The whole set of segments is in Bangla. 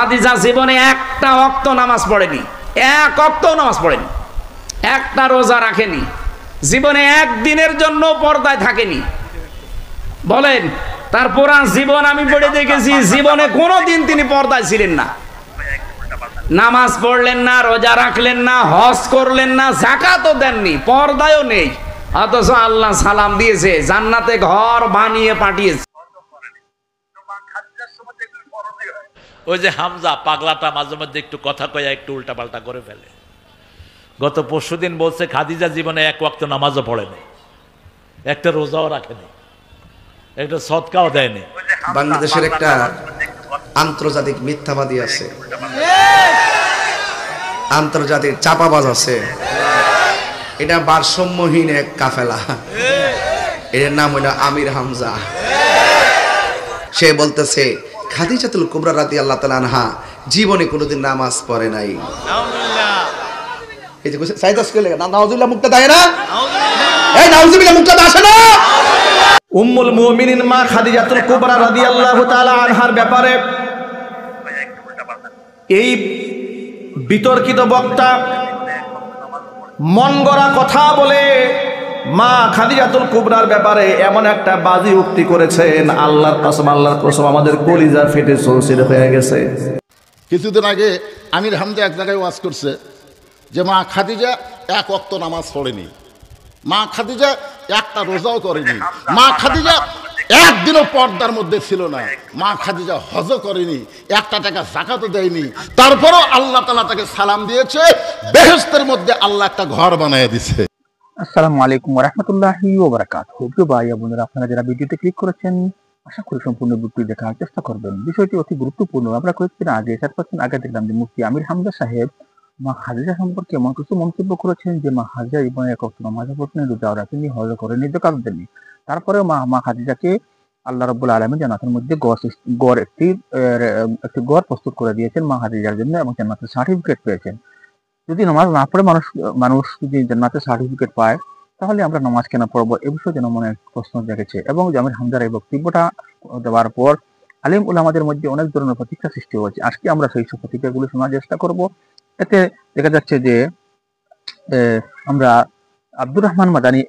খাদিজা জীবনে একটা ওয়াক্ত নামাজ পড়েনি, এক ওয়াক্ত নামাজ পড়েনি, একটা রোজা রাখেনি, জীবনে একদিনের জন্য পর্দায় থাকেনি। বলেন, তার পুরা জীবন আমি পড়ে দেখেছি, জীবনে কোনোদিন তিনি পর্দায় ছিলেন না, নামাজ পড়লেন না, রোজা রাখলেন না, হজ করলেন না, যাকাতও দেননি, পর্দায়ও নেই। অথচ আল্লাহ সালাম দিয়েছে, জান্নাতে ঘর বানিয়ে পাঠিয়েছে। ওই যে হামজা পাগলাটা মাঝে মধ্যে একটু কথা কয়া একটু উল্টা পাল্টা করে ফেলে। গত পরশুদিন বলছে খাদিজা জীবনে এক ওয়াক্ত নামাজও পড়েনি, একটা রোজাও রাখেনি, একটা সদকাও দেয়নি। বাংলাদেশের একটা আন্তর্জাতিক মিথ্যাবাদী আছে, আন্তর্জাতিক চাপাবাজ আছে, এটা ভারসাম্যহীন এক কাফেলা, এর নাম হলো আমির হামজা। সে বলতেছে খাদিজাতুল কুবরা রাদিয়াল্লাহু তাআলা আনহা জীবনে কোনোদিন নামাজ পড়ে নাই। এই যে সাইদাস কে লাগা নাউজুবিল্লাহ মুক্তাদা হয় না, এই নাউজুবিল্লাহ মুক্তাদা আসে না। উম্মুল মুমিনিন মা খাদিজাতুল কুবরা রাদিয়াল্লাহু তাআলা আনহার ব্যাপারে এই বিতর্কিত বক্তা মন গড়া কথা বলে মা খাদিজাতুল কুবরার ব্যাপারে এমন একটা বাজি উক্তি করেছেন, আল্লাহর কসম আমাদের কলিজা ফেটে চলছিল হয়ে গেছে। কিছুদিন আগে আমির হামজা এক জায়গায় ওয়াজ করছে যে মা খাদিজা এক ওয়াক্ত নামাজ পড়েনি, মা খাদিজা একটা রোজাও করেনি, মা খাদিজা একদিনও পর্দার মধ্যে ছিল না, মা খাদিজা হজও করেনি, একটা টাকা যাকাতও দেয়নি, তারপরও আল্লাহ তাআলা তাকে সালাম দিয়েছে, বেহেশতের মধ্যে আল্লাহ একটা ঘর বানিয়ে দিয়েছে। আসসালামু আলাইকুম ওয়া রাহমাতুল্লাহি ওয়া বারাকাতুহু। প্রিয় ভাই বোনেরা, আপনারা যারা ভিডিওতে ক্লিক করেছেন আশা করি সম্পূর্ণ ভিডিওটি দেখার চেষ্টা করবেন। বিষয়টি অতি গুরুত্বপূর্ণ। আমরা কয়েকদিন আগে 4-5 দিন আগে দেখলাম যে মুফতি আমির হামজা সাহেব মা খাদিজা সম্পর্কে এমন কিছু মন্তব্য করেছেন যে মা খাদিজা জীবনে এক ওয়াক্ত নামাজ পড়েনি, রোজা রাখেনি, হজ করেনি, যাকাত দেননি। তারপরে মা খাদিজাকে আল্লাহ রাব্বুল আলামিন জান্নাতের মধ্যে একটি গড় প্রস্তুত করে দিয়েছেন মা খাদিজার জন্য এবং জান্নাতের সার্টিফিকেট পেয়েছেন। যদি নামাজ না পড়ে মানুষ যদি জান্নাতের সার্টিফিকেট পায় তাহলে আমরা নামাজ কেন পড়বো, এ বিষয়ে যেন মনে প্রশ্ন জেগেছে। এবং আমির হামজার এই বক্তব্যটা দেওয়ার পর আলিম উলামাদের মধ্যে অনেক ধরনের প্রতিক্রিয়া সৃষ্টি হয়েছে। আজকে আমরা সেই সব প্রতিক্রিয়াগুলো শোনার চেষ্টা করব। এতে দেখা যাচ্ছে যে আমরা আব্দুর রহমান মাদানী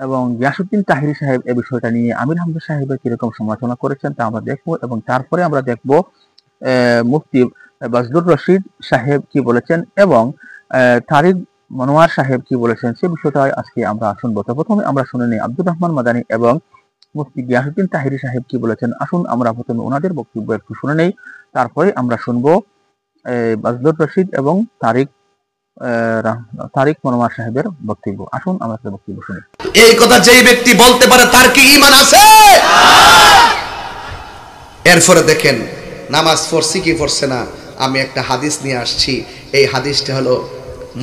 এবং গিয়াসউদ্দিন তাহিরি সাহেব এই বিষয়টা নিয়ে আমির হামজা সাহেবের কিরকম সমালোচনা করেছেন তা আমরা দেখবো, এবং তারপরে আমরা দেখবো মুফতি বজলুর রশিদ সাহেব কি বলেছেন এবং তারিক মনোয়ার সাহেব কি বলেছেন সে বিষয়টা আজকে আমরা শুনবো। তো প্রথমে আমরা শুনে নিই আব্দুর রহমান মাদানী এবং মুফতি গিয়াসউদ্দিন তাহিরি সাহেব কি বলেছেন। আসুন আমরা প্রথমে ওনাদের বক্তব্য একটু শুনে নেই, তারপরে আমরা শুনবো বজলুর রশিদ এবং তারিক মনোয়ার সাহেবের বক্তব্য। আসুন আমরা তাদের বক্তব্য শুনি। এই কথা যেই ব্যক্তি বলতে পারে তার কি ঈমান আছে? এরপরে দেখেন নামাজ পড়ছি কি পড়ছে না। আমি একটা হাদিস নিয়ে আসছি, এই হাদিসটা হলো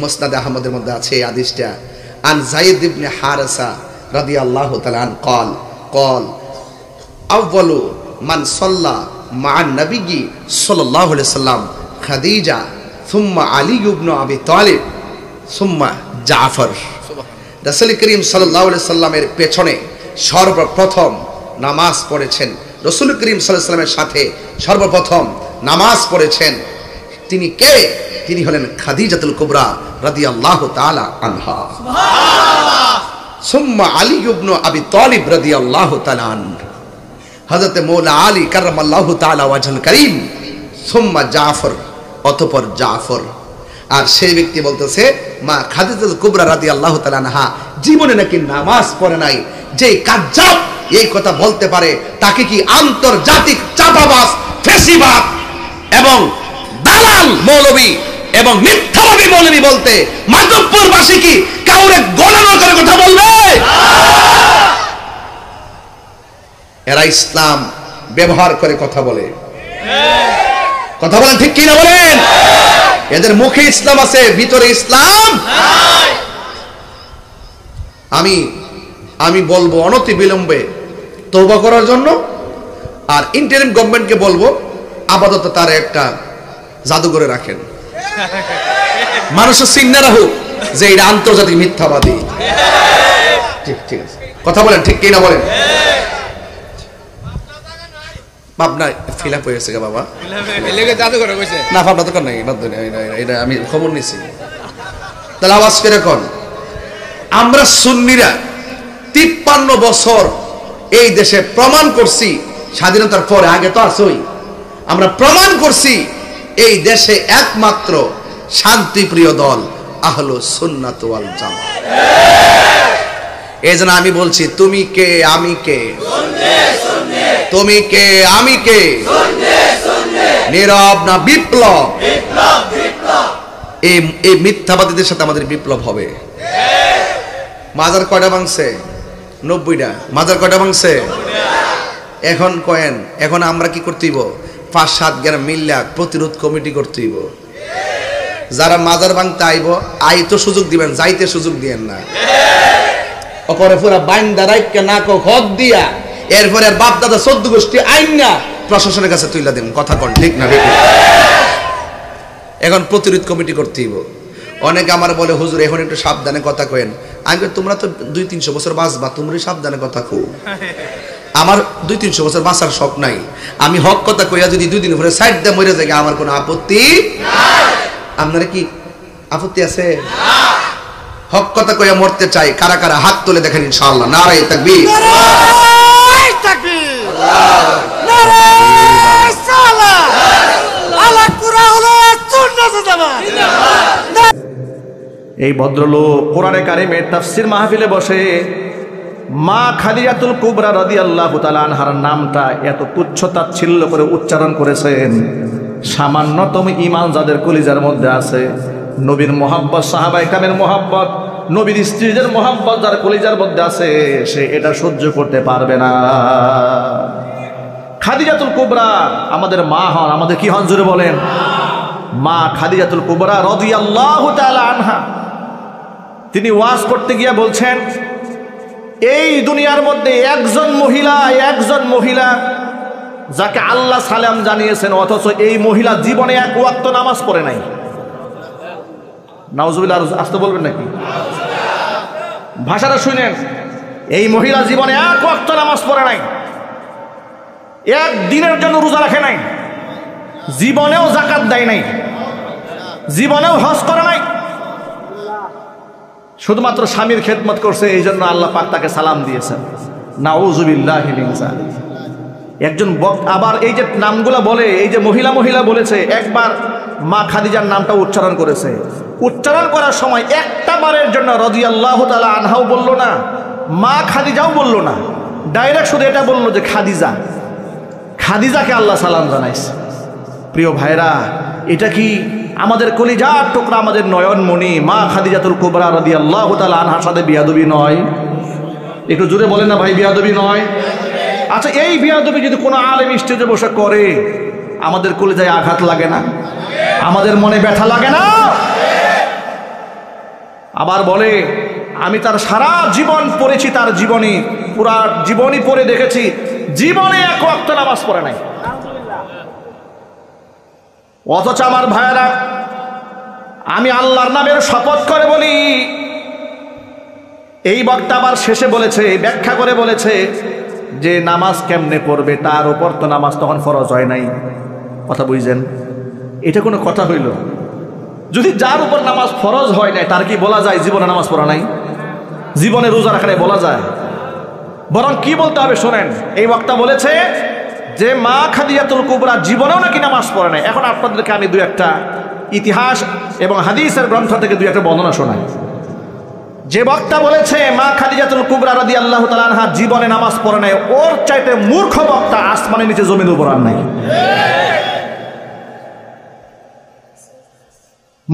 মুসনাদ আহমদের মধ্যে আছে। এই হাদিসটা আন যায়েদ ইবনে হারেসা রাদিয়াল্লাহু তাআলা আন قال আউয়ালু মান সাল্লা মা'আন নবী সাল্লাল্লাহু আলাইহি সাল্লাম খাদিজা সুম্মা আলী ইবনে আবি তালিব সুম্মা জাফর। রাসূল করিম সাল্লাল্লাহু আলাইহি সাল্লামের পেছনে সর্বপ্রথম নামাজ পড়েছেন, রাসূল করিম সাল্লাল্লাহু আলাইহি সাল্লামের সাথে সর্বপ্রথম নামাজ পড়েছেন তিনি কে? তিনি হলেন খাদিজাতুল কুবরা রাদিয়াল্লাহু তাআলা আনহা। সুবহানাল্লাহ। সুম্মা আলী ইবনে আবি তালিব রাদিয়াল্লাহু তাআলা আনহু, হযরত মওলা আলী কাররামাল্লাহু তাআলা ওয়াজহুল কারীম। সুম্মা জাফর, অতঃপর জাফর। আর সেই ব্যক্তি বলতেছে মা খাদিজাতুল কুবরা রাদিয়াল্লাহু তাআলা আনহা জীবনে নাকি নামাজ পড়ে নাই। যে কাজ্জাব এই কথা বলতে পারে তাকে কি আন্তর্জাতিক চাপাবাজ, ফেসিবাদ এবং দালাল মৌলবী এবং মিথ্যাবাদী মৌলবী বলতে মাধবপুরবাসী কি কাউরে গণনা করে কথা বলবে? এরা ইসলাম ব্যবহার করে কথা বলে। কথা বলেন ঠিক কি না বলেন? এদের মুখে ইসলাম আছে, ভিতরে ইসলাম নাই। আমি বলবো অনতি বিলম্বে তওবা করার জন্য, আর ইন্টারিম গভর্নমেন্টকে বলবো আপাতত তার একটা জাদুঘরে রাখেন, মানুষের চিন্তা রাখুক যে এটা আন্তর্জাতিক মিথ্যাবাদী। ঠিক আছে, কথা বলেন ঠিক কি না বলেন? পাবনা ফিল আপ হয়েছে গা বাবা, না পাবনা তো নাই, এটা আমি খবর নিছি। তাহলে আওয়াজ করে কোন, আমরা সুন্নিরা 53 বছর এই দেশে প্রমাণ করছি, স্বাধীনতার পরে, আগে তো আসই, আমরা প্রমাণ করছি এই দেশে একমাত্র শান্তিপ্রিয় দল আহলুস সুন্নাত ওয়াল জামাত। এই জন্য আমি বলছি, তুমি কে আমি কে, তুমি কে আমি কে, নীরব না বিপ্লব? এই মিথ্যাবাদীদের সাথে আমাদের বিপ্লব হবে। মাজার কয়টা ভাঙছে? 90টা। মাজার কয়টা ভাঙছে? এখন কয়েন, এখন আমরা কি করতে হইব? 5-7 গ্রাম মিল্লা প্রতিরোধ কমিটি করতে হইব। যারা মাজার ভাঙতে আইব, আইতো সুযোগ দিবেন, যাইতে সুযোগ দিয়েন না। অপরে পুরা বাইন্দা রাইকা না কো হদ দিয়া, এরপরে আর বাপ দাদা 14 গোষ্ঠী আইন না প্রশাসনের কাছে তুইলা দেন। কথা কোন ঠিক না? এখন প্রতিরোধ কমিটি করতে হইব। অনেকে আমার বলে, হুজুর এখন একটু সাবধানে কথা কয়েন। আমি তোমরা তো 200-300 বছর বাঁচবা, তোমরা সাবধানে কথা কও। আমার 200-300 বছর বাঁচার শখ নাই। আমি হক কথা কইয়া যদি 2 দিন পরে সাইড দিয়ে মরে যাই, আমার কোনো আপত্তি নাই। আপনারা কি আপত্তি আছে? হক কথা কইয়া মরতে চাই। কারা কারা হাত তুলে দেখেন ইনশাআল্লাহ। নারায়ে তাকবীর, নারায়ে তাকবীর, নারায়ে সালাত, আলা কুরআন সুন্নাত জামাত। এই ভদ্রলোক কোরআনে কারিমের তাফসীর মাহফিলে বসে মা খাদিজাতুল কুবরা রাদিয়াল্লাহু তাআলা আনহার নামটা এত তুচ্ছ তাচ্ছিল্য করে উচ্চারণ করেছেন। সামান্যতম ঈমান যাদের কলিজার মধ্যে আছে, নবীর মোহাব্বত, সাহাবায়ে কেরামের মোহাব্বত, নবীর স্ত্রীদের মোহাব্বত যার কলিজার মধ্যে আছে, সে এটা সহ্য করতে পারবে না। খাদিজাতুল কুবরা আমাদের মা হন, আমাদের কি হন জোরে বলেন? মা খাদিজাতুল কুবরা রাদিয়াল্লাহু তাআলা আনহা, তিনি ওয়াজ করতে গিয়ে বলছেন, এই দুনিয়ার মধ্যে একজন মহিলা যাকে আল্লাহ সালাম জানিয়েছেন, অথচ এই মহিলা জীবনে 1 ওয়াক্ত নামাজ পড়ে নাই। নাউজুবিল্লাহ, আসতে বলবেন নাকি? ভাষাটা শুনেন। এই মহিলা জীবনে 1 ওয়াক্ত নামাজ পড়ে নাই, 1 দিনের জন্য রোজা রাখে নাই, জীবনেও যাকাত দেয় নাই, জীবনেও হজ করে নাই, শুধুমাত্র স্বামীর খেদমত করছে। এই জন্য আল্লাহ পাক তাকে সালাম দিয়েছেন। নাউজুবিল্লাহি মিন যালিক। একজন আবার এই যে নামগুলা বলে, এই যে মহিলা বলেছে, একবার মা খাদিজার নামটা উচ্চারণ করেছে। উচ্চারণ করার সময় একটা বারের জন্য রাদিয়াল্লাহু তাআলা আনহাও বলল না, মা খাদিজাও বলল না, ডাইরেক্ট শুধু এটা বলল যে খাদিজাকে আল্লাহ সালাম জানাইছে। প্রিয় ভাইরা, এটা কি আমাদের কলিজার টুকরা, আমাদের নয়নমণি মা খাদিজাতুল কুবরা রাদিয়াল্লাহু তাআলা আনহার সাথে বিয়াদবি নয়? একটু জোরে বলেন না ভাই, বিয়াদবি নয়? আচ্ছা, এই বিয়াদবি যদি কোনো আলেম স্টেজে বসে করে, আমাদের কলিজায় আঘাত লাগে না? আমাদের মনে ব্যথা লাগে না? আবার বলে, আমি তার সারা জীবন পড়েছি, তার জীবনী, পুরা জীবনী পড়ে দেখেছি, জীবনে 1 ওয়াক্ত নামাজ পড়ে নাই। অথচ আমার ভাইয়েরা, আমি আল্লাহর নামের শপথ করে বলি, এই বক্তা আবার শেষে বলেছে, ব্যাখ্যা করে বলেছে যে নামাজ কেমনে পড়বে, তার উপর তো নামাজ তখন ফরজ হয় নাই। কথা বুঝছেন? এটা কোনো কথা হইল? যদি যার উপর নামাজ ফরজ হয় নাই, তার কি বলা যায় জীবনে নামাজ পড়া নাই, জীবনে রোজা রাখা নাই বলা যায়? বরং কি বলতে হবে শোনেন। এই বক্তা বলেছে যে মা খাদিজাতুল কুবরা জীবনেও নাকি নামাজ পড়ে নাই। এখন আপনাদেরকে আমি 2-1টা ইতিহাস এবং হাদিসের গ্রন্থ থেকে 2-1টা বর্ণনা শোনাই। যে বক্তা বলেছে মা খাদিজাতুল কুবরা রাদিয়াল্লাহু তাআলা আনহা জীবনে নামাজ পড়ে নাই, ওর চাইতে মূর্খ বক্তা আসমানের নিচে জমিনের উপর আর নাই।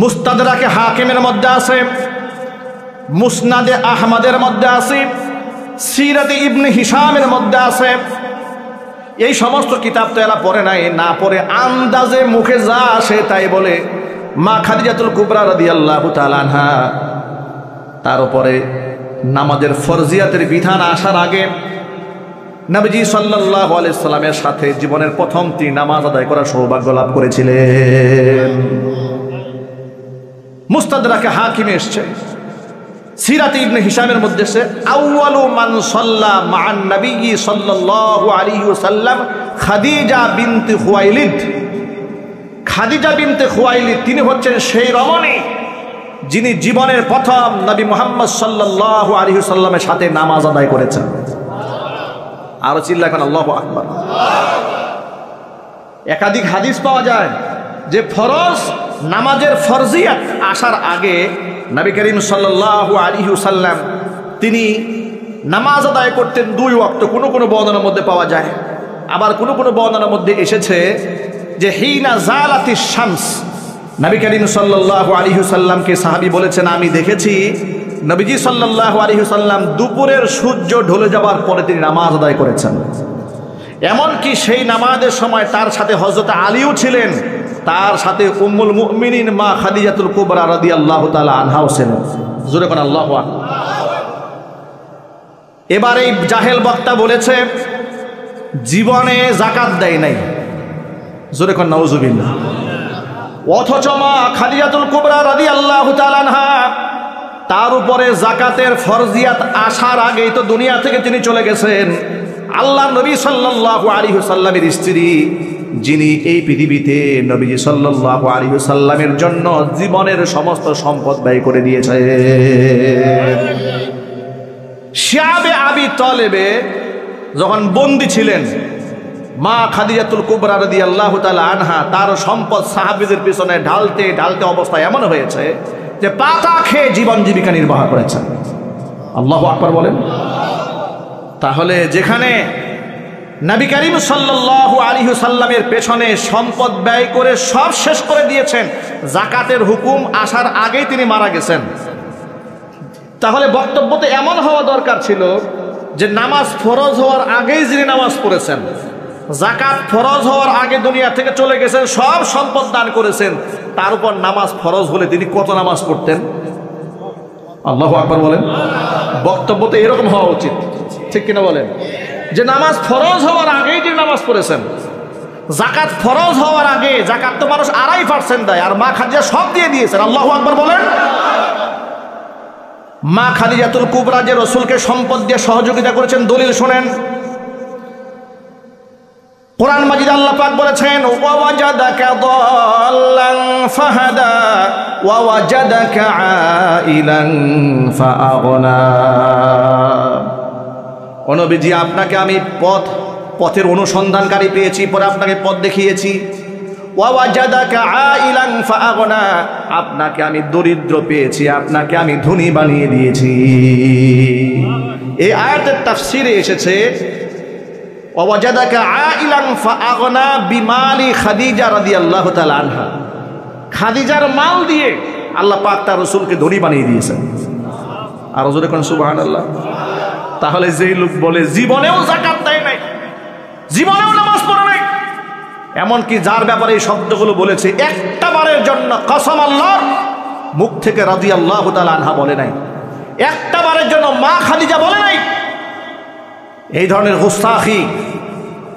মুস্তাদরাকে হাকিমের মধ্যে আছে, মুসনাদে আহমদের মধ্যে আছে, সিরাতে ইবনে হিশামের মধ্যে আছে। এই সমস্ত কিতাব তো এরা পড়ে নাই, না পড়ে আন্দাজে মুখে যা আসে তাই বলে মা খাদিজাতুল কুবরা রাদিয়াল্লাহু তাআলা আনহা। তার উপরে নামাজের ফরজিয়াতের বিধান আসার আগে নবীজি সাল্লাল্লাহু আলাইহি সাল্লামের সাথে জীবনের প্রথম 3 নামাজ আদায় করার সৌভাগ্য লাভ করেছিলেন। মুস্তাদরাকে হাকিমে এসছে, সিরাত ইবনে হিশামের মধ্যে সে আউয়ালু মান সাল্লা মা'আন নবী সাল্লাল্লাহু আলাইহি ওয়াসাল্লাম খাদিজা বিনতে খুয়াইলিদ। খাদিজা বিনতে খুয়াইলিদ তিনি হচ্ছেন সেই রমণী যিনি জীবনের প্রথম নবী মুহাম্মদ সাল্লাল্লাহু আলাইহি ওয়াসাল্লামের সাথে নামাজ আদায় করেছেন। আরো চিল্লা এখন আল্লাহু আকবার। একাধিক হাদিস পাওয়া যায় যে ফরজ নামাজের ফরজিয়াত আসার আগে নবী করিম সাল্লাল্লাহু আলাইহি ওয়াসাল্লাম তিনি নামাজ আদায় করতেন 2 ওয়াক্ত। কোনো কোনো বর্ণনার মধ্যে পাওয়া যায়, আবার কোনো কোনো বর্ণনার মধ্যে এসেছে যে হিনা জালাতিশ শামস, নবী করিম সাল্লাল্লাহু আলাইহি ওয়াসাল্লামকে সাহাবী বলেছেন আমি দেখেছি নবীজি সাল্লাল্লাহু আলাইহি ওয়াসাল্লাম দুপুরের সূর্য ঢলে যাওয়ার পরে তিনি নামাজ আদায় করেছেন। এমনকি সেই নামাজের সময় তার সাথে হযরত আলীও ছিলেন, তার সাথে উম্মুল মুমিনিন মা খাদিজাতুল কুবরা রাদিয়াল্লাহু তাআলা আনহাও ছিলেন। জোরে কোন আল্লাহু আকবার। এবার এই জাহেল বক্তা বলেছে জীবনে যাকাত দেয় নাই, জোরে কোন নাউজুবিল্লাহ। অথচ মা খাদিজাতুল কুবরা রাদিয়াল্লাহু তাআলা আনহা তার উপরে যাকাতের ফরজিয়াত আসার আগেই তো দুনিয়া থেকে তিনি চলে গেছেন। আল্লাহ নবী সাল্লাল্লাহু আলাইহি ওয়াসাল্লামের স্ত্রী যিনি এই পৃথিবীতে নবীজি সাল্লাল্লাহু আলাইহি ওয়াসাল্লামের জন্য জীবনের সমস্ত সম্পদ ব্যয় করে দিয়েছে। শিয়াবে আবি তালেবে যখন বন্দী ছিলেন, মা খাদিজাতুল কুবরা রাদিয়াল্লাহু তাআলা আনহা তার সম্পদ সাহাবীদের পিছনে ঢালতে ঢালতে অবস্থা এমন হয়েছে যে পাতা খেয়ে জীবন জীবিকা নির্বাহ করেছেন। আল্লাহু আকবার বলেন। তাহলে যেখানে নবী করিম সাল্লাল্লাহু আলাইহি ওয়াসাল্লামের পেছনে সম্পদ ব্যয় করে সব শেষ করে দিয়েছেন, যাকাতের হুকুম আসার আগেই তিনি মারা গেছেন, তাহলে বক্তব্য তো এমন হওয়া দরকার ছিল যে নামাজ ফরজ হওয়ার আগেই যিনি নামাজ পড়েছেন, যাকাত ফরজ হওয়ার আগে দুনিয়া থেকে চলে গেছেন, সব সম্পদ দান করেছেন, তার উপর নামাজ ফরজ হলে তিনি কত নামাজ পড়তেন? আল্লাহু আকবার বলেন। বক্তব্য তো এরকম হওয়া উচিত, ঠিক কিনা বলেন? যে নামাজ ফরজ হওয়ার আগেই যে নামাজ পড়েছেন, যাকাত ফরজ হওয়ার আগে, যাকাত তো মানুষ 2.5% দেয়, আর মা খাদিজা সব দিয়ে দিয়েছেন। আল্লাহু আকবার বলেন। মা খাদিজাতুল কুবরা যে রাসূলকে সম্পদ দিয়ে সহযোগিতা করেছেন, দলিল শুনেন। কোরআন মাজিদ আল্লাহ পাক বলেছেন ওয়া ওয়াজাদাকা দাল্লান ফাহাদা ওয়া ওয়াজাদাকা আইলান ফাআগনা। ও নবীজি, আপনাকে আমি পথের অনুসন্ধানকারী পেয়েছি, পরে আপনাকে পথ দেখিয়েছি। ওয়া ওয়াজাদাকা আইলান ফাআগনা, আপনাকে আমি দরিদ্র পেয়েছি, আপনাকে আমি ধনী বানিয়ে দিয়েছি। এই আয়াতের তাফসীরে এসেছে ওয়াজাদাকা আইলান ফাআগনা বিমালি খাদিজা রাদিয়াল্লাহু তাআলা আনহা। খাদিজার মাল দিয়ে আল্লাহ পাক তার রাসূলকে ধনী বানিয়ে দিয়েছেন। আর জোরে কোন সুবহানাল্লাহ। তাহলে যেই লোক বলে জীবনেও যাকাত দেয় নাই, জীবনেও নামাজ পড়ে নাই, এমনকি যার ব্যাপারে এই শব্দগুলো বলেছে একটা বারের জন্য কসম আল্লাহর, মুখ থেকে রাদিয়াল্লাহু তাআলা আনহা বলে নাই, একটা বারের জন্য মা খাদিজা বলে নাই, এই ধরনের গুস্তাখি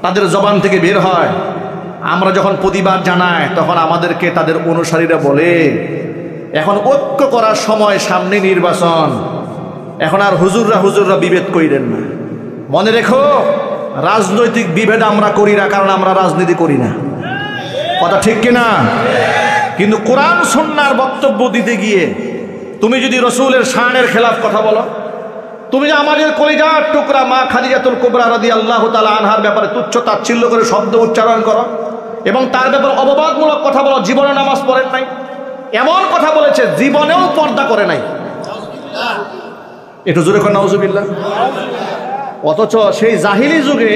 তাদের জবান থেকে বের হয়। আমরা যখন প্রতিবাদ জানাই তখন আমাদেরকে তাদের অনুসারীরা বলে এখন ঐক্য করার সময়, সামনে নির্বাচন, এখন আর হুজুররা বিভেদ কইরেন না। মনে রেখো, রাজনৈতিক বিভেদ আমরা করি না, কারণ আমরা রাজনীতি করি না। কথা ঠিক কিনা? কিন্তু কোরআন সুন্নাহর বক্তব্য দিতে গিয়ে তুমি যদি রাসূলের শানের খেলাফ কথা বলো, তুমি যে আমাদের কলিজার টুকরা মা খাদিজাতুল কুবরা রাদিয়াল্লাহু তাআলা আনহার ব্যাপারে তুচ্ছ তাচ্ছিল্য করে শব্দ উচ্চারণ করো এবং তার ব্যাপারে অপবাদমূলক কথা বলো, জীবনে নামাজ পড়েন নাই, এমন কথা বলেছে জীবনেও পর্দা করে নাই, একটু জোরে করে নাউজুবিল্লাহ। অথচ সেই জাহিলি যুগে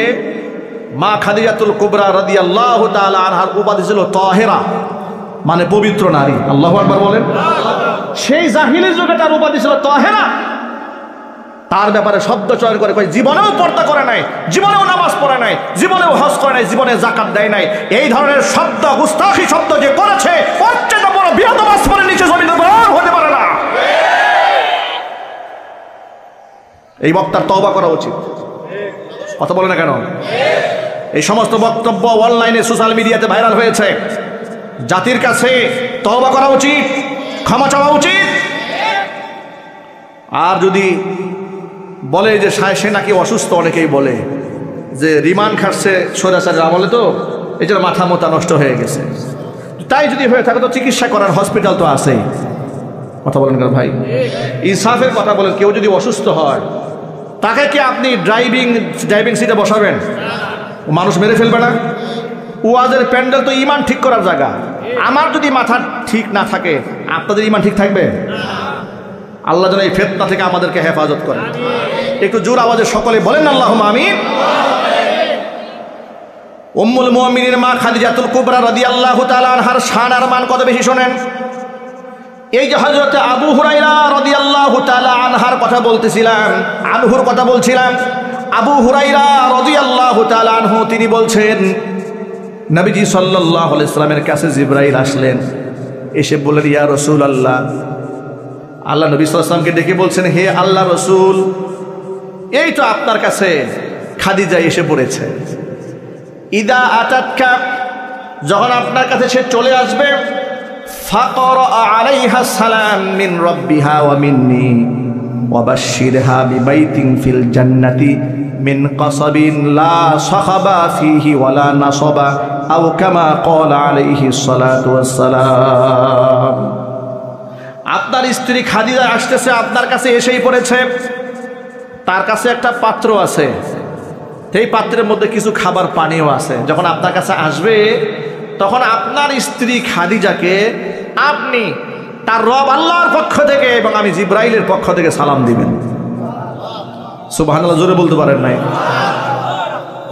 মা খাদিজাতুল কুবরা রাদিয়াল্লাহু তাআলা আনহার উপাধি ছিল তাহেরা, মানে পবিত্র নারী। আল্লাহু আকবার বলেন। সেই জাহিলি যুগে তার উপাধি ছিল তাহেরা। তার ব্যাপারে শব্দ চয়ন করে জীবনেও পর্দা করে নাই, জীবনেও নামাজ পড়ে নাই, জীবনেও হজ করে নাই, জীবনে যাকাত দেয় নাই। এই ধরনের শব্দ, গুস্তাখি শব্দ যে করেছে, ওর চেয়ে বড় বিয়াদব আসমানের নিচে জমিনে হতে পারে না। এই বক্তার তওবা করা উচিত। কথা বলে না কেন? এই সমস্ত বক্তব্য অনলাইনে সোশ্যাল মিডিয়াতে ভাইরাল হয়েছে। জাতির কাছে তওবা করা উচিত, ক্ষমা চাওয়া উচিত। আর যদি বলে যে সে নাকি অসুস্থ, অনেকেই বলে যে রিমান্ড খাটছে স্বৈরাচারের আমলে, তো এই জন্য মাথা মোতা নষ্ট হয়ে গেছে। তাই যদি হয়ে থাকে তো চিকিৎসা করার হসপিটাল তো আছেই। কথা বলেন কেন ভাই? ইনসাফের কথা বলেন। কেউ যদি অসুস্থ হয় তাকে কি আপনি ড্রাইভিং সিটে বসাবেন? মানুষ মেরে ফেলবে না? ওয়াজের প্যান্ডেল তো ইমান ঠিক করার জায়গা। আমার যদি মাথা ঠিক না থাকে, আপনাদের ইমান ঠিক থাকবে? আল্লাহ যেন এই ফিতনা থেকে আমাদেরকে হেফাজত করেন। একটু জোর আওয়াজে সকলে বলেন আল্লাহুম্মা আমিন। উম্মুল মুমিনিন মা খাদিজাতুল কুবরা রাদিয়াল্লাহু তাআলা আনহার শান আর মান কত বেশি শোনেন। এই যে হযরত আবু হুরায়রা রাদিয়াল্লাহু তাআলা আনহার কথা বলতেছিলাম, আনহুর কথা বলছিলাম। আবু হুরায়রা রাদিয়াল্লাহু তাআলা আনহু তিনি বলছেন, নবীজি সাল্লাল্লাহু আলাইহি সাল্লামের কাছে জিবরাইল আসলেন, এসে বললেন, ইয়া রাসূলুল্লাহ, আল্লাহ নবী সাল্লাল্লাহু আলাইহি সাল্লামকে ডেকে বলছেন, হে আল্লাহ রাসূল, এই তো আপনার কাছে খাদিজা এসে পড়েছে। ইদা আতাতকা, যখন আপনার কাছে সে চলে আসবে, ফাকরা আলাইহা সালাম মিন রাব্বিহা ওয়া মিন্নি ওয়া বাশশিরহা বিবাইতিন ফিল জান্নাতি মিন কাসাবিন লা সাখাবা ফিহি ওয়ালা নাসাবা আও কামা ক্বালা আলাইহিস সালাতু ওয়াস সালাম। আপনার স্ত্রী খাদিজা আসতেছে, আপনার কাছে এসেই পড়েছে। তার কাছে একটা পাত্র আছে, সেই পাত্রের মধ্যে কিছু খাবার পানিও আছে। যখন আপনার কাছে আসবে তখন আপনার স্ত্রী খাদিজাকে আপনি তার রব আল্লাহর পক্ষ থেকে এবং আমি জিব্রাইলের পক্ষ থেকে সালাম দিবেন। সুবহানাল্লাহ, জোরে বলতে পারেন নাই?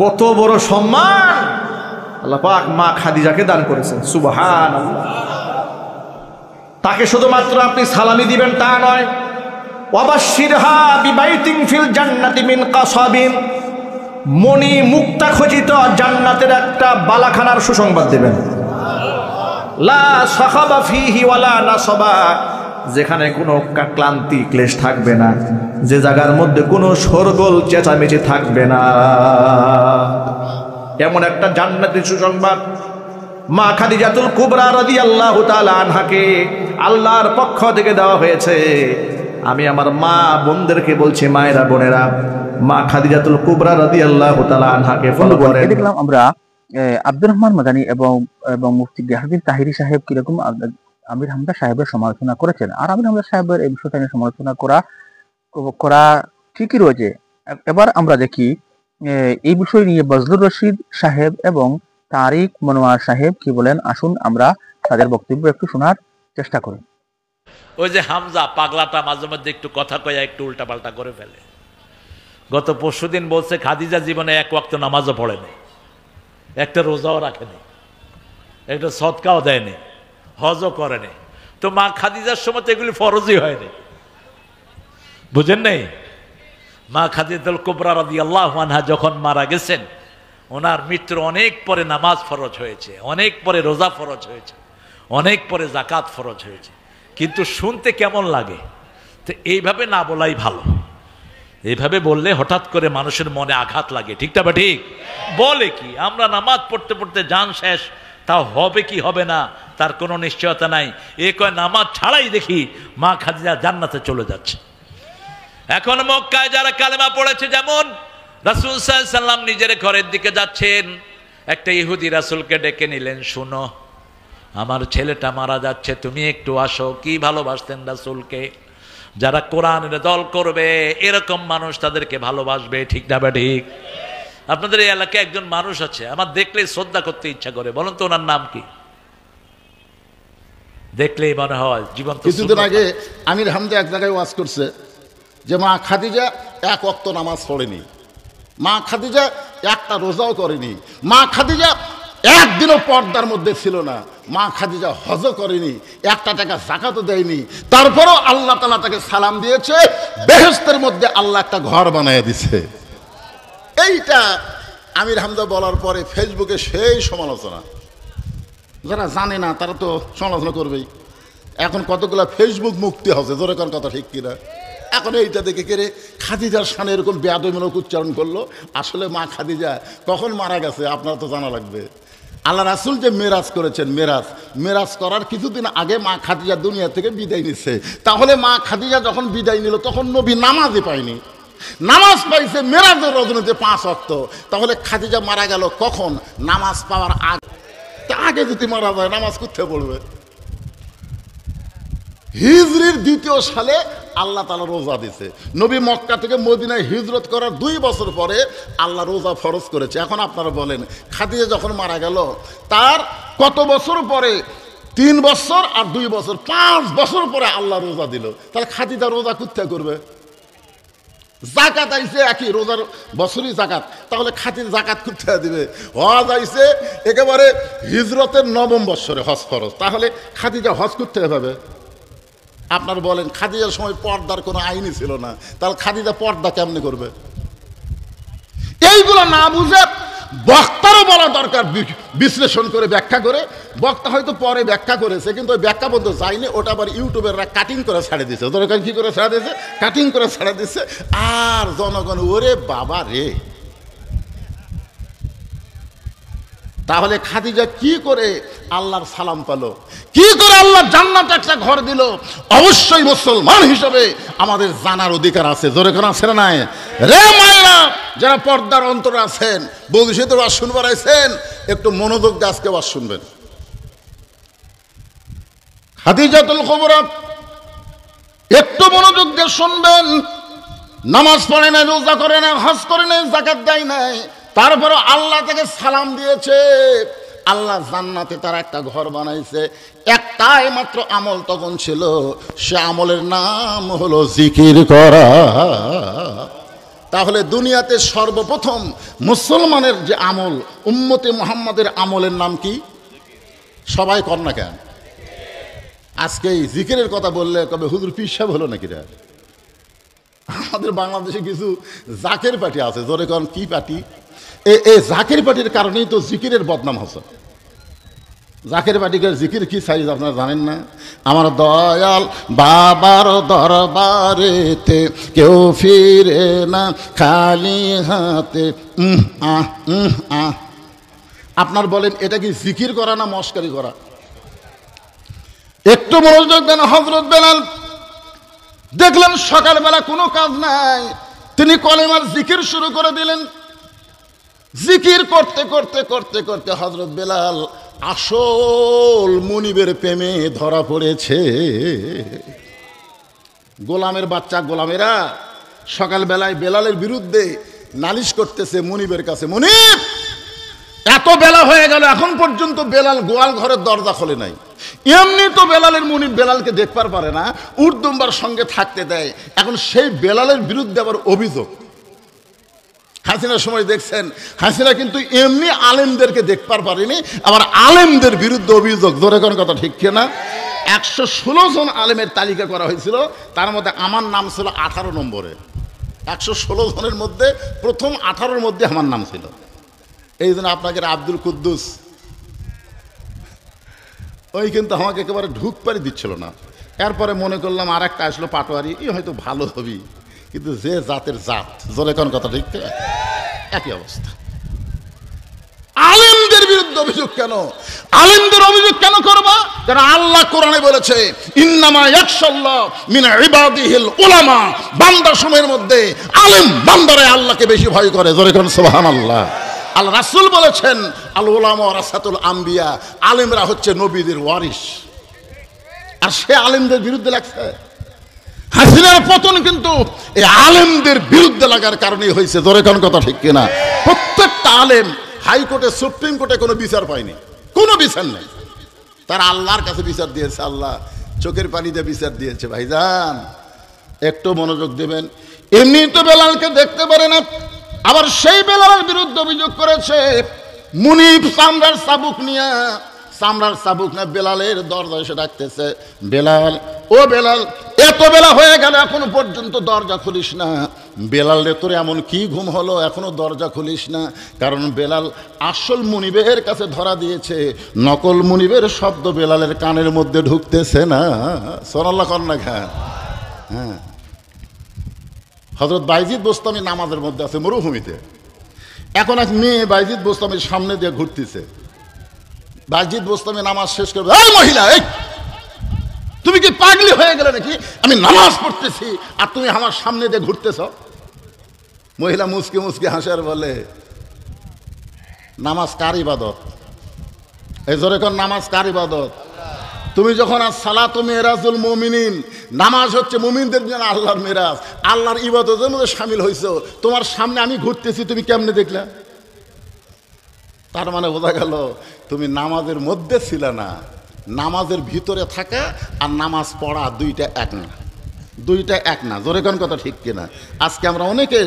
কত বড় সম্মান আল্লাহ পাক মা খাদিজাকে দান করেছেন। সুবহানাল্লাহ। তাকে শুধুমাত্র আপনি সালামি দিবেন তা নয়, ওয়াবাশশিরহা বিবাইতিন ফিল জান্নাতি মিন কাসাবিন, মণি মুক্তা খচিত জান্নাতের একটা বালাখানার সুসংবাদ দেবেন। লা সাখাবা ফিহি ওয়ালা নাসাবা, যেখানে কোনো ক্লান্তি ক্লেশ থাকবে না, যে জায়গার মধ্যে কোনো শোরগোল চেঁচামেচি থাকবে না, এমন একটা জান্নাতের সুসংবাদ মা খাদিজাতুল কুবরা রাদিয়াল্লাহু তাআলা আনহাকে আল্লাহর পক্ষ থেকে দেওয়া হয়েছে। আমি আমার মা বোনদেরকে বলছি, মায়েরা বোনেরা, মা খাদিজাতুল কুবরা রাদিয়াল্লাহু তাআলা আনহাকে ফলো করেন। দেখলাম আমরা আব্দুর রহমান মাদানী এবং মুফতি গিয়াসউদ্দিন তাহিরি সাহেব কিরকম আমির হামজা সাহেবের সমালোচনা করেছেন। আর আমির হামজা সাহেবের এই বিষয়টা নিয়ে সমালোচনা করা ঠিকই রয়েছে। এবার আমরা দেখি এই বিষয় নিয়ে বজলুর রশিদ সাহেব এবং তারিক মনোয়ার সাহেব কি বলেন। আসুন আমরা তাদের বক্তব্য একটু শোনার চেষ্টা করি। ওই যে হামজা পাগলাটা মাঝে মধ্যে একটু কথা কয়া একটু উল্টাপাল্টা করে ফেলে। গত পরশুদিন বলছে খাদিজা জীবনে এক ওয়াক্ত নামাজও পড়েনি, একটা রোজাও রাখেনি, একটা সদকাও দেয়নি, হজও করেনি। তো মা খাদিজার সময় তো এগুলি ফরজই হয়নি, বুঝেন নাই? মা খাদিজাতুল কুবরা রাদিয়াল্লাহু আনহা যখন মারা গেছেন, ওনার মৃত্যুর অনেক পরে নামাজ ফরজ হয়েছে, অনেক পরে রোজা ফরজ হয়েছে, অনেক পরে যাকাত ফরজ হয়েছে। কিন্তু শুনতে কেমন লাগে? তো এইভাবে না বলাই ভালো। এইভাবে বললে হঠাৎ করে মানুষের মনে আঘাত লাগে, ঠিকটা বা ঠিক? বলে কি আমরা নামাজ পড়তে পড়তে জান শেষ, তাও হবে কি হবে না তার কোনো নিশ্চয়তা নাই। এ কয় নামাজ ছাড়াই দেখি মা খাদিজা জান্নাতে চলে যাচ্ছে। এখন মক্কায় যারা কালেমা পড়েছে, যেমন রাসূল সাল্লাল্লাহু আলাইহি ওয়াসাল্লাম নিজের ঘরের দিকে যাচ্ছেন, একটা ইহুদি রাসূলকে ডেকে নিলেন, শুনো আমার ছেলেটা মারা যাচ্ছে, তুমি একটু আসো। কি ভালোবাসতেন রাসূলকে। যারা কোরআনের দল করবে এরকম মানুষ তাদেরকে ভালোবাসবে, ঠিক না বা ঠিক? আপনাদের এই এলাকায় একজন মানুষ আছে, আমার দেখলেই শ্রদ্ধা করতে ইচ্ছা করে। বলুন তো ওনার নাম কি? দেখলেই মনে হয় জীবন্ত। কিছুদিন আগে আমির হামজা এক জায়গায় ওয়াজ করছে যে মা খাদিজা এক ওয়াক্ত নামাজ পড়েনি, মা খাদিজা একটা রোজাও করেনি, মা খাদিজা একদিনও পর্দার মধ্যে ছিল না, মা খাদিজা হজও করেনি, একটা টাকা যাকাতও দেয়নি, তারপরও আল্লাহ তাআলা তাকে সালাম দিয়েছে, বেহেশতের মধ্যে আল্লাহ একটা ঘর বানিয়ে দিছে। এইটা আমির হামজা বলার পরে ফেসবুকে সেই সমালোচনা। যারা জানে না তারা তো সমালোচনা করবেই। এখন কতগুলো ফেসবুক মুক্তি হচ্ছে, জোরে কোন কথা ঠিক কিনা? এখন এইটা দেখে কেড়ে খাদিজার শানে এরকম বেয়াদবিমূলক উচ্চারণ করলো। আসলে মা খাদিজা কখন মারা গেছে আপনারা তো জানা লাগবে। আল্লাহ রাসূল যে মেরাজ করেছেন, মেরাজ করার কিছুদিন আগে মা খাদিজা দুনিয়া থেকে বিদায় নিচ্ছে। তাহলে মা খাদিজা যখন বিদায় নিল তখন নবী নামাজই পায়নি, নামাজ পাইছে মেরাজের রজনীতে 5 ওয়াক্ত। তাহলে খাদিজা মারা গেল কখন? নামাজ পাওয়ার আগে যদি মারা যায় নামাজ কোথায় পড়বে? হিজরির 2য় সালে আল্লাহ তাআলা রোজা দিয়েছে। নবী মক্কা থেকে মদিনায় হিজরত করার 2 বছর পরে আল্লাহ রোজা ফরজ করেছে। এখন আপনারা বলেন, খাদিজা যখন মারা গেল তার কত বছর পরে? 3 বছর আর 2 বছর, 5 বছর পরে আল্লাহ রোজা দিল। তাহলে খাদিজা রোজা কোথায় করবে? জাকাত আইছে একই, রোজার বছরই জাকাত। তাহলে খাদিজা জাকাত কোথায় দিবে? হজ আইছে একেবারে হিজরতের 9ম বছরে হজ ফরজ। তাহলে খাদিজা হজ কোথায় পাবে? আপনার বলেন, খাদিজার সময় পর্দার কোনো আইনই ছিল না, তাহলে খাদিজা পর্দা কেমনে করবে? এইগুলো না বুঝে বক্তারও বলা দরকার, বিশ্লেষণ করে ব্যাখ্যা করে। বক্তা হয়তো পরে ব্যাখ্যা করেছে, কিন্তু ওই ব্যাখ্যা পর্যন্ত যায়নি, ওটা আবার ইউটিউবেররা কাটিং করে ছাড়ে দিয়েছে। দরকার কি করে ছাড়া দিয়েছে? কাটিং করে ছাড়া দিচ্ছে। আর জনগণ ওরে বাবা রে। তাহলে খাদিজা কি করে আল্লাহর সালাম পেল? কি করে আল্লাহ জান্নাতে একটা ঘর দিল? অবশ্যই মুসলমান হিসেবে আমাদের জানার অধিকার আছে। জোরে কোন আছে না নাই? রে মায়েরা যারা পর্দার অন্তরে আছেন, বলছি তো ওয়াজ শুনবার আইছেন, একটু মনোযোগ দিয়ে আজকে ওয়াজ শুনবেন। খাদিজাতুল কুবরা একটু মনোযোগ দিয়ে শুনবেন। নামাজ পড়ে নাই, রোজা করে নাই, হজ করে নাই, যাকাত দেয় নাই, তারপরে আল্লাহ থেকে সালাম দিয়েছে। আল্লাহ জান্নাতে তার একটা ঘর বানাইছে। একটাই মাত্র আমল তখন ছিল, সে আমলের নাম হলো জিকির করা। তাহলে দুনিয়াতে সর্বপ্রথম মুসলমানের যে আমল, উম্মতে মুহাম্মাদের আমলের নাম কি? সবাই কর না কেন? আজকে এই জিকিরের কথা বললে কবে হুজুর পীর সাহেব হলো নাকি রে? আমাদের বাংলাদেশে কিছু জাকের পার্টি আছে। জোরে কন কি পার্টি? এই জাকের পার্টির কারণেই তো জিকিরের বদনাম হচ্ছে। জাকের পার্টিকে জিকির কি সাইজ আপনারা জানেন না? আমার দয়াল বাবার দরবারেতে কেউ ফিরে না খালি হাতে। আপনার বলেন এটা কি জিকির করা না মস্কারি করা? একটু মনোযোগ দেন। হযরত বেলাল দেখলেন সকালবেলা কোনো কাজ নাই, তিনি কলেমার জিকির শুরু করে দিলেন। জিকির করতে করতে করতে করতে হযরত বেলাল আসল মুনিবের প্রেমে ধরা পড়েছে। গোলামের বাচ্চা গোলামেরা সকালবেলায় বেলালের বিরুদ্ধে নালিশ করতেছে মুনিবের কাছে। মুনিব, এত বেলা হয়ে গেল এখন পর্যন্ত বেলাল গোয়াল ঘরের দরজা খোলে নাই। এমনি তো বেলালের মুনিব বেলালকে দেখবার পারে না, উর্দুম্বার সঙ্গে থাকতে দেয়। এখন সেই বেলালের বিরুদ্ধে আবার অভিযোগ। হাসিনার সময় দেখছেন, হাসিনা কিন্তু এমনি আলেমদেরকে দেখবার পারেনি, আবার আলেমদের বিরুদ্ধে অভিযোগ। ধরে কোন কথা ঠিক কিনা? 116 জন আলেমের তালিকা করা হয়েছিল, তার মধ্যে আমার নাম ছিল 18 নম্বরে। 116 জনের মধ্যে প্রথম 18-র মধ্যে আমার নাম ছিল। এই জন্য আপনাকে আব্দুল কুদ্দুস ওই কিন্তু আমাকে একেবারে ঢুকপারি দিচ্ছিল না। এরপরে মনে করলাম আর একটা আসলো পাটোয়ারি, এই হয়তো ভালো হবি, কিন্তু যে জাতের জাত। জোরে কোন কথা ঠিক? একই অবস্থা। আলেমদের বিরুদ্ধে অভিযোগ কেন? আলেমদের অভিযোগ কেন করবা? কারণ আল্লাহ কোরআনে বলেছে, ইন্নামা ইয়াখশাল্লাহ মিন ইবাদিহিল উলামা। বান্দা সময়ের মধ্যে আলেম বান্দারে আল্লাহকে বেশি ভয় করে। জোরে কোন সুবহানাল্লাহ। আল্লাহ রাসূল বলেছেন, আল উলামা ওয়ারাসাতুল আম্বিয়া, আলেমরা হচ্ছে নবীদের ওয়ারিস। আর সে আলেমদের বিরুদ্ধে লাগছে। হাসিনার পতন কিন্তু এই আলেমদের বিরুদ্ধে লাগার কারণেই হয়েছে। জোরে কোন কথা ঠিক কিনা? প্রত্যেকটা আলেম হাইকোর্টে, সুপ্রিম কোর্টে কোনো বিচার পায়নি, কোনো বিচার নেই। তারা আল্লাহর কাছে বিচার দিয়েছে। আল্লাহ চোখের পানি দিয়ে বিচার দিয়েছে। ভাইজান একটু মনোযোগ দেবেন। এমনি তো বেলালকে দেখতে পারে না, আবার সেই বেলালের বিরুদ্ধে অভিযোগ করেছে মুনিব চামড়ার চাবুক নিয়ে। চামড়ার চাবুক না বেলালের দরজা এসে ডাকতেছে, বেলাল, ও বেলাল, এত বেলা হয়ে গেল এখনো পর্যন্ত দরজা খুলিস না। বেলাল রে তোর এমন কি ঘুম হলো এখনো দরজা খুলিস না? কারণ বেলাল আসল মুনিবের কাছে ধরা দিয়েছে, নকল মুনিবের শব্দ বেলালের কানের মধ্যে ঢুকতেছে না। সুবহানাল্লাহ কর না খা। হ্যাঁ, হযরত বাইজিদ বোস্তামি নামাজের মধ্যে আছে মরুভূমিতে। এখন এক মেয়ে বাইজিদ বোস্তামির সামনে দিয়ে ঘুরতেছে। বাজিদ বোস্তামি নামাজ শেষ করবে, এই মহিলা, এই তুমি কি পাগলি হয়ে গেলে নাকি? আমি নামাজ পড়তেছি আর তুমি আমার সামনে দিয়ে ঘুরতেছ। মহিলা মুসকে মুসকে হাসে আর বলে, নামাজ কার ইবাদত? এই জোরে কোন নামাজ কার ইবাদত? তুমি যখন আসসালাতু মিরাজুল মুমিনিন, নামাজ হচ্ছে মুমিনদের জন্য আল্লাহর মিরাজ, আল্লাহর ইবাদতের মধ্যে শামিল হইছো, তোমার সামনে আমি ঘুরতেছি, তুমি কেমনে দেখলা? তার মানে বোঝা গেল তুমি নামাজের মধ্যে ছিলে না। নামাজের ভিতরে থাকা আর নামাজ পড়া দুইটা এক না, দুইটা এক না। জোরে কোন কথা ঠিক কিনা? আজকে আমরা অনেকে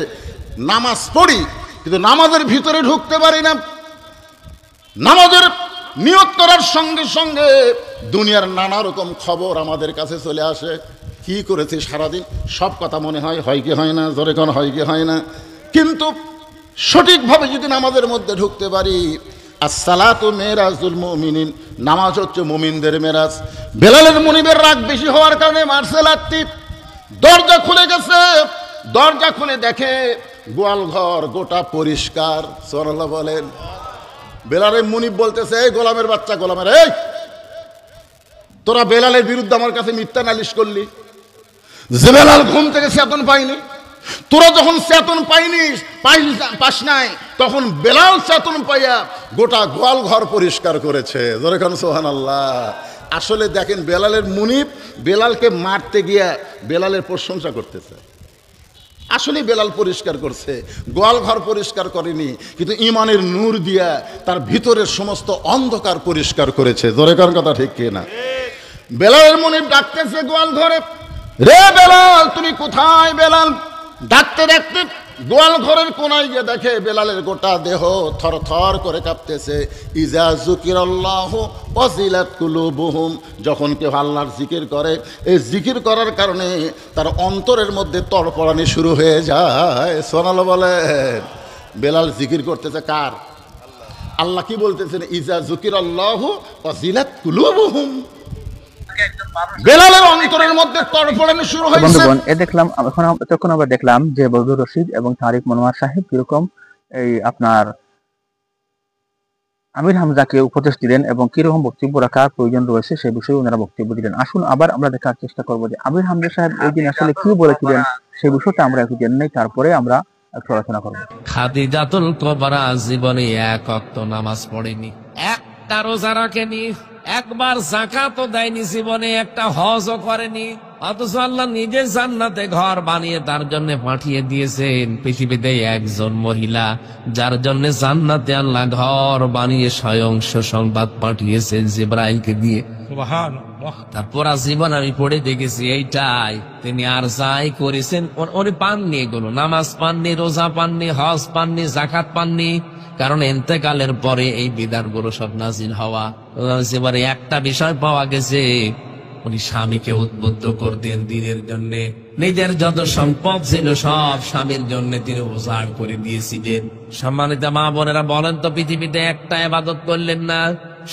নামাজ পড়ি কিন্তু নামাজের ভিতরে ঢুকতে পারি না। নামাজের নিয়ত করার সঙ্গে সঙ্গে দুনিয়ার নানা রকম খবর আমাদের কাছে চলে আসে। কি করেছে সারাদিন সব কথা মনে হয়, হয় কি হয় না? জোরে কোন হয় কি হয় না? কিন্তু সঠিকভাবে যদি নামাজের মধ্যে ঢুকতে পারি, আসসালাতু মিরাজুল মুমিনিন, নামাজ হচ্ছে মুমিনদের মেরাজ। বেলালের মুনিবের রাগ বেশি হওয়ার কারণে মার্শালাত্তি দরজা খুলে গেছে। দরজা খুলে দেখে গোয়াল ঘর গোটা পরিষ্কার। সুবহানাল্লাহ বলেন। বেলালের মুনিব বলতেছে, এই গোলামের বাচ্চা, গোলামের, এই তোরা বেলালের বিরুদ্ধে আমার কাছে মিথ্যা নালিশ করলি যে বেলাল ঘুম থেকে চেতন পাইনি। তোরা যখন চেতন পাস নাই, তখন বেলাল চেতন পাইয়া গোটা গোয়াল ঘর পরিষ্কার করেছে। জোরে খান সুবহানাল্লাহ। আসলে দেখেন, বেলালের মুনিব বেলালকে মারতে গিয়া বেলালের প্রশংসা করতেছে। আসলে বেলাল পরিষ্কার করছে, গোয়াল ঘর পরিষ্কার করেনি, কিন্তু ইমানের নূর দিয়া তার ভিতরের সমস্ত অন্ধকার পরিষ্কার করেছে। জোরে কার কথা ঠিক কিনা? বেলালের মুনিব ডাকতেছে গোয়াল ঘরে, রে বেলাল তুমি কোথায়? বেলাল ডাকতে ডাকতে গোয়াল ঘরের কোনায় গিয়ে দেখে বেলালের গোটা দেহ থর থর করে কাঁপতেছে। ইজা যুকিরাল্লাহু ওয়াজিলাত কুলুবুহুম, যখন কেউ আল্লাহর জিকির করে, এই জিকির করার কারণে তার অন্তরের মধ্যে তড়পড়ানি শুরু হয়ে যায়। সুবহানাল্লাহ বলেন। বেলাল জিকির করতেছে কার? আল্লাহ কি বলতেছেন? ইজা যুকিরাল্লাহু ওয়াজিলাত কুলুবুহুম, বেলালের অন্তরের মধ্যে তড়পড়ানি শুরু হয়েছে। বন্ধুগণ, দেখলাম তখন আমরা দেখলাম যে বদরুর রশিদ এবং তারিক মনোয়ার সাহেব কিরকম এই আপনার আমির হামজাকে উপদেশ দিলেন এবং কিরকম বক্তব্য রাখার প্রয়োজন রয়েছে সে বিষয়ে ওনারা বক্তব্য দিলেন। আসুন আবার আমরা দেখার চেষ্টা করবো যে আমির হামজা সাহেব ওই দিন আসলে কি বলেছিলেন সেই বিষয়টা আমরা একটু জেনে নেই, তারপরে আমরা একটু আলোচনা করবো। খাদিজাতুল কুবরা জীবনে এক ওয়াক্ত নামাজ পড়েনি, একটা রোজা রাখেনি, একবার যাকাতও দেয়নি, জীবনে একটা হজও করেনি, অথচ আল্লাহ নিজে জান্নাতে ঘর বানিয়ে তার জন্য পাঠিয়ে দিয়েছেন পৃথিবীতে একজন মহিলা যার জন্য জান্নাতে আল্লাহ ঘর বানিয়ে স্বয়ং সুসংবাদ পাঠিয়েছেন জিবরাইলকে দিয়ে। তার পুরা জীবন আমি পড়ে দেখেছি এইটাই। তিনি আর যাই করেছেন উনি পাননি, এগুলো নামাজ পাননি, রোজা পাননি, হজ পাননি, জাকাত পাননি, কারণ ইন্তেকালের পরে এই বিধানগুলো সব নাজিল হওয়া। এবারে একটা বিষয় পাওয়া গেছে, উনি স্বামীকে উদ্বুদ্ধ করতেন দিনের জন্য, নিজের যত সম্পদ ছিল সব স্বামীর জন্য তিনি উজাড় করে দিয়েছিলেন। সম্মানিত মা বোনেরা বলেন তো, পৃথিবীতে একটা ইবাদত করলেন না,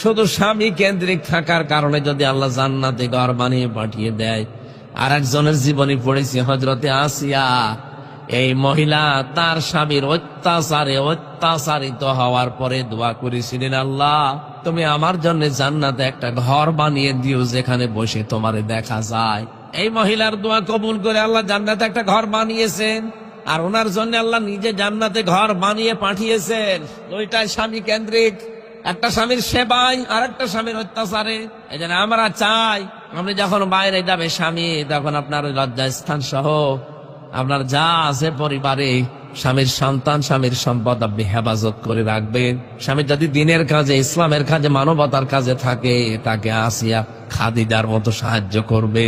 শুধু স্বামী কেন্দ্রিক থাকার কারণে যদি আল্লাহ জান্নাতে ঘর বানিয়ে পাঠিয়ে দেয়। আর একজনের জীবনী পড়েছি, হযরতে আসিয়া। এই মহিলা তার স্বামীর অত্যাচারে অত্যাচারিত হওয়ার পরে দোয়া করেছিলেন, আল্লাহ তুমি আমার জন্য জান্নাতে একটা ঘর বানিয়ে দিও যেখানে বসে তোমারে দেখা যায়। এই মহিলার দোয়া কবুল করে আল্লাহ জান্নাতে একটা ঘর বানিয়েছেন, আর ওনার জন্য আল্লাহ নিজে জান্নাতে ঘর বানিয়ে পাঠিয়েছেন। দুইটাই স্বামী কেন্দ্রিক, একটা স্বামীর সেবায় আর একটা স্বামীর অত্যাচারে। এই জন্য আমরা চাই আপনি যখন বাইরে যাবে স্বামী, তখন আপনার লজ্জাস্থান সহ আপনার যা আছে পরিবারে, স্বামীর সন্তান, স্বামীর সম্পদ আপনি হেফাজত করে রাখবেন। স্বামী যদি দিনের কাজে, ইসলামের কাজে, মানবতার কাজে থাকে, তাকে আসিয়া খাদিজার মতো সাহায্য করবে।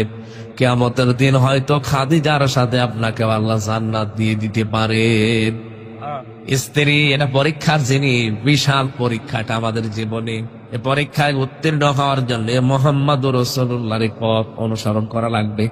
কিয়ামতের দিন হয়তো খাদিজার সাথে আপনাকে আল্লাহ জান্নাত দিয়ে দিতে পারেন। স্ত্রী এটা পরীক্ষার জিনিস, বিশাল পরীক্ষাটা আমাদের জীবনে। এই পরীক্ষায় উত্তীর্ণ হওয়ার জন্য মুহাম্মদুর রাসূলুল্লাহর পথ অনুসরণ করা লাগবে।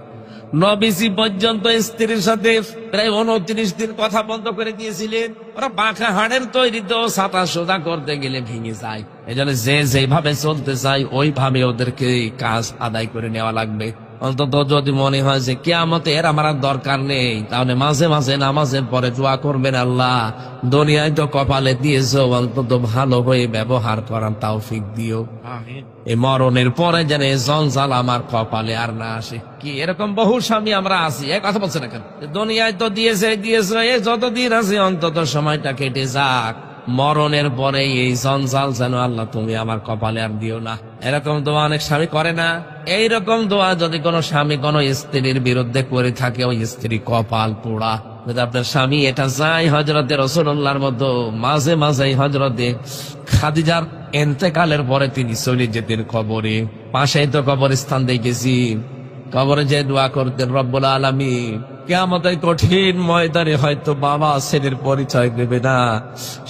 নবীজি পর্যন্ত স্ত্রীর সাথে প্রায় 29 দিন কথা বন্ধ করে দিয়েছিলেন। ওরা বাঁকা হাড়ের তৈরিতেও ছাতা সোজা করতে গেলে ভেঙে যায়। এই জন্য যে যেভাবে চলতে চায় ওইভাবে ওদেরকে কাজ আদায় করে নেওয়া লাগবে। অন্তত যদি মনে হয় যে কিয়ামতের আমার আর দরকার নেই, তাহলে মাঝে মাঝে নামাজের পরে দোয়া করবেন, আল্লাহ দুনিয়ায় তো কপালে দিয়েছো, অন্তত ভালো হয়ে ব্যবহার করার তৌফিক দিও। এই মরণের পরে যেন এই জঞ্জাল আমার কপালে আর না আসে। কি এরকম বহু স্বামী আমরা আছি, এক কথা বলছে না কেন, দুনিয়ায় তো দিয়েছে যতদিন আছে অন্তত সময়টা কেটে যাক, মরণের পরে এই জঞ্জাল যেন আল্লাহ তুমি আমার কপালে আর দিও না। এরকম দোয়া অনেক স্বামী করে না। এইরকম দোয়া যদি কোনো স্বামী কোনো স্ত্রীর বিরুদ্ধে করে থাকে, ওই স্ত্রী কপাল পোড়া। যদি আপনার স্বামী এটা চায় হযরতে রাসূলুল্লাহর মতো মাঝে মাঝে হযরতে খাদিজার ইন্তেকালের পরে তিনি চলে যেতেন কবরে, পাশেই তো কবরস্থান দেখেছি, কবরে যে দোয়া করতেন, রব্বুল আলামিন কিয়ামতের কঠিন ময়দানে হয়তো বাবা ছেলের পরিচয় দেবে না,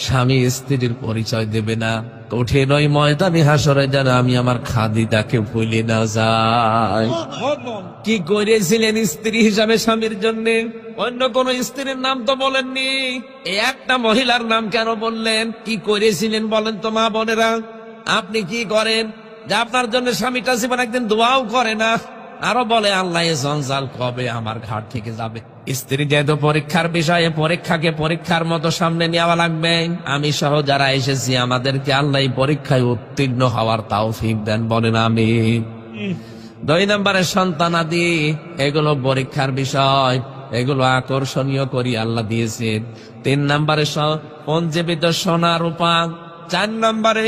স্বামী স্ত্রীর পরিচয় দেবে না, কঠিন ওই ময়দানে হাসরে যেন আমি আমার খাদিজাকে ভুলে না যাই। কি করেছিলেন স্ত্রী হিসাবে স্বামীর জন্য? অন্য কোন স্ত্রীর নাম তো বলেননি, এই একটা মহিলার নাম কেন বললেন? কি করেছিলেন বলেন তো মা বোনেরা? আপনি কি করেন যে আপনার জন্য স্বামীটা জীবন একদিন দোয়াও করে না, আরো বলে আল্লাহ এ জঞ্জাল কবে আমার ঘাট থেকে যাবে? স্ত্রী যেহেতু পরীক্ষার বিষয়ে, পরীক্ষাকে পরীক্ষার মতো সামনে নেওয়া লাগবে। আমি সহ যারা এসেছি আমাদেরকে আল্লাহ এই পরীক্ষায় উত্তীর্ণ হওয়ার তৌফিক দেন, বলেন আমিন। 2 নম্বরে সন্তানাদি, এগুলো পরীক্ষার বিষয়, এগুলো আকর্ষণীয় করি আল্লাহ দিয়েছেন। 3 নম্বরে পঞ্জীবিত সোনা রূপা। 4 নম্বরে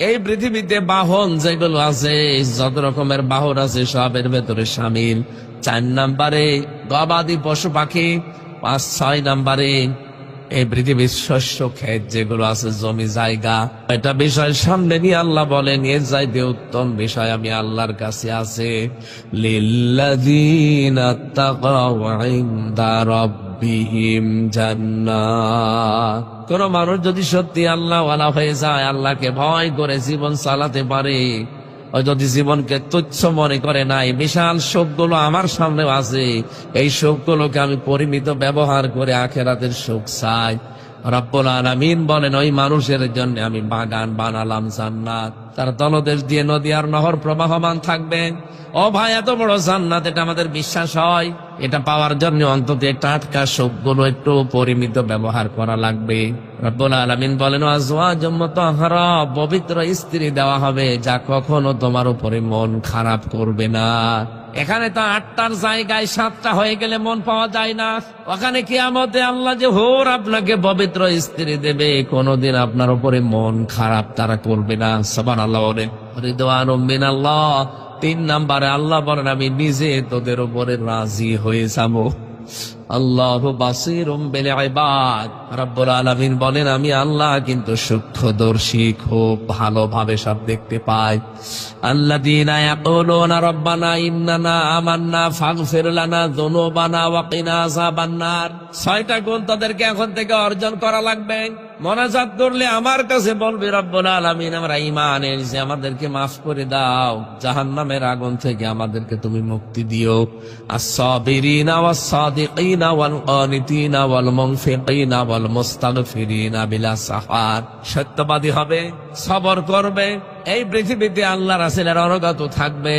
এই পৃথিবীতে বাহন যেগুলো আছে, যত রকমের বাহন আছে সবের ভেতরে শামিল। 4 নম্বরে গবাদি পশু পাখি। 5, 6 নম্বরে এই পৃথিবীর শস্য ক্ষেত যেগুলো আছে, জমি জায়গা। এটা বিষয় সামনে নিয়ে আল্লাহ বলেন এর চাইতে উত্তম বিষয় আমি আল্লাহর কাছে আছে, লিল্লাযীনা তাকাউ ইনদা রাব্বিহিম জান্নাত। কোন মানুষ যদি সত্যি আল্লাহ ওয়ালা হয়ে যায়, আল্লাহকে ভয় করে জীবন চালাতে পারে, ও যদি জীবনকে তুচ্ছ মনে করে নাই, বিশাল সুখগুলো আমার সামনে আছে, এই সুখগুলোকে আমি পরিমিত ব্যবহার করে আখিরাতের সুখ চাই। রব্বুল আলামিন বলেন ওই মানুষের জন্য আমি বাগান বানালাম জান্নাত, তার তলদেশ দিয়ে নদী আর নহর প্রবাহমান থাকবে। ও ভাই, এত বড় জান্নাত, এটা আমাদের বিশ্বাস হয়। এটা পাওয়ার জন্য অন্তত টাটকা সুখগুলো একটু পরিমিত ব্যবহার করা লাগবে। রব্বুল আলামিন বলেন আজওয়াজুম মুতাহহারা, পবিত্র স্ত্রী দেওয়া হবে যা কখনো তোমার উপরে মন খারাপ করবে না। এখানে তো 8টার জায়গায় 7টা হয়ে গেলে মন পাওয়া যায় না। ওখানে কিয়ামতে আল্লাহ যে হোর আপনাকে পবিত্র স্ত্রী দেবে, কোনদিন আপনার উপরে মন খারাপ তারা করবে না। সুবহানাল্লাহ বলেন, রিদওয়ানুম মিনাল্লাহ। 3 নম্বরে আল্লাহ বলেন আমি নিজে তোদের উপরে রাজি হয়ে যাবো। আল্লাহু বাসীরুম বিল ইবাদ। রব্বুল আলামিন বলেন আমি আল্লাহ কিন্তু সূক্ষ্মদর্শী, খুব ভালোভাবে সব দেখতে পাই। আল্লাযীনা ইয়াকুলুনা রাব্বানা ইন্নানা আমান্না ফাগফির লানা যুনুবানা ওয়া কিনা আযাবান নার। 6টা গুণ তাদেরকে এখন থেকে অর্জন করা লাগবে। মোনাজাত করলে আমার কাছে বলবি রব্বুল আলামিন আমরা ঈমান এনেছি, আমাদেরকে মাফ করে দাও, জাহান্নামের আগুন থেকে আমাদেরকে তুমি মুক্তি দিও। আস-সাবিরিনা ওয়াস-সাদিকিনা ওয়াল কানিতিনা ওয়াল মুনফিকিনা ওয়াল মুস্তাগফিরিনা বিল আসহার। সত্যবাদী হবে, সবর করবে, এই পৃথিবীতে আল্লাহ রাসূলের অনুগত থাকবে,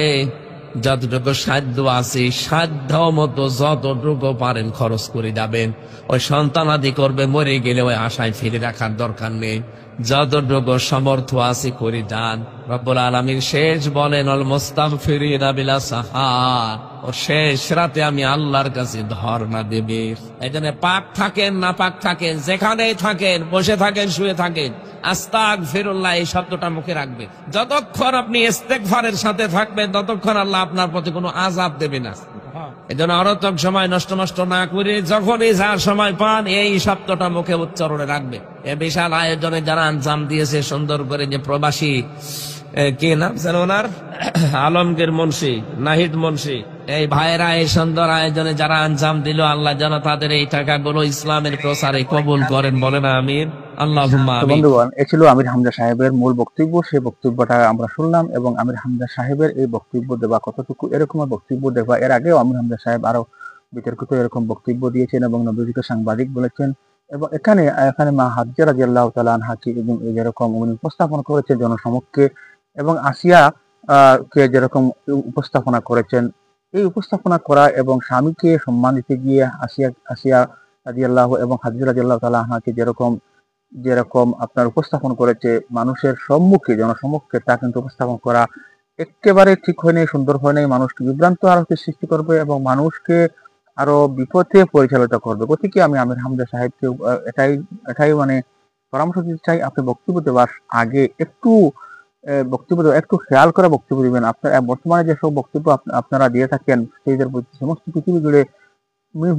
যতটুকু সাধ্য আছে সাধ্য মতো যতটুকু পারেন খরচ করে যাবেন। ওই সন্তানাদি করবে, মরে গেলে ওই আশায় ফিরে রাখার দরকার নেই, যতটুকু সমর্থ আছে করে যান। রব্বুল আলামিন শেষ বলেন আল মুস্তাগফিরিনা বিল আসহার, ও শেষ রাতে আমি আল্লাহর কাছে ধর্ণা দেবে। এখানে পাক থাকেন না পাক থাকেন, যেখানেই থাকেন, বসে থাকেন, শুয়ে থাকেন, আস্তাগফিরুল্লাহ এই শব্দটা মুখে রাখবেন। যতক্ষণ আপনি ইস্তেগফারের সাথে থাকবেন ততক্ষণ আল্লাহ আপনার প্রতি কোনো আযাব দেবে না। এজন্য অনর্থক সময় নষ্ট না করে যখনই যার সময় পান এই শব্দটা মুখে উচ্চারণে রাখবে। এ বিশাল আয়োজনে যারা আঞ্জাম দিয়েছে সুন্দর করে, যে প্রবাসী কি নাম ছিল ওনার, আলমগীর মুন্সি, নাহিদ মুন্সি, এই ভাইরা এই সুন্দর আয়োজনে যারা আঞ্জাম দিল, আল্লাহ যেন তাদের এই টাকাগুলো ইসলামের প্রচারে কবুল করেন, বলেন আমিন। আল্লাহুম্মা আমিন। বন্ধুগণ, এ ছিল আমির হামজা সাহেবের মূল বক্তব্য। সেই বক্তব্যটা আমরা শুনলাম, এবং আমির হামজা সাহেবের এই বক্তব্য দেওয়া কতটুকু, এরকম বক্তব্য দেওয়া, এর আগেও আমির হামজা সাহেব আরো বিতর্কিত এরকম বক্তব্য দিয়েছেন এবং নবীজিকে সাংবাদিক বলেছেন। এবং এখানে মা হাদিজা রাদিয়াল্লাহু তাআলা আনহাকে যেরকম উনি উপস্থাপন করেছেন জনসমক্ষে, এবং আসিয়া কে যেরকম উপস্থাপনা করেছেন, এই উপস্থাপনা করা এবং স্বামীকে সম্মান দিতে গিয়ে আসিয়া রাদিয়াল্লাহু এবং খাদিজা রাদিয়াল্লাহু তাআলা আনহাকে যেরকম আপনার উপস্থাপন করেছে মানুষের সম্মুখে, জনসম্মুখে, তা কিন্তু উপস্থাপন করা একেবারে ঠিক হয় নাই, সুন্দর হয় নাই, মানুষকে বিভ্রান্ত আরো সৃষ্টি করবে এবং মানুষকে আরো বিপথে পরিচালিত করবে। গতিকে আমি আমির হামজা সাহেবকে এটাই মানে পরামর্শ দিতে চাই, আপনি বক্তব্য দেওয়ার আগে একটু খেয়াল করে বক্তব্য দিবেন। আপনার বর্তমানে যেসব বক্তব্য আপনারা দিয়ে থাকেন সেইদের প্রতি সমস্ত পৃথিবী জুড়ে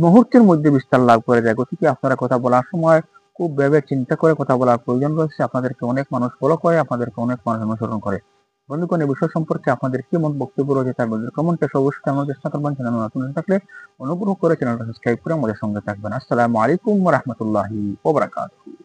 মুহূর্তের মধ্যে বিস্তার লাভ করে যায়। গতিকে আপনারা কথা বলার সময় খুব ভেবে চিন্তা করে কথা বলার প্রয়োজন রয়েছে। আপনাদেরকে অনেক মানুষ ফলো করে, আপনাদেরকে অনেক মানুষ অনুসরণ করে। বন্ধুগণ, এই বিষয় সম্পর্কে আপনাদের কি মত বক্তব্য রয়েছে তার মধ্যে কমেন্টে অবশ্যই আমাদের চেষ্টা করবেন। চ্যানেল নতুন থাকলে অনুগ্রহ করে চ্যানেলটা সাবস্ক্রাইব করে আমাদের সঙ্গে থাকবেন। আসসালামু আলাইকুম ওয়া রাহমাতুল্লাহি ওয়া বারাকাতুহু।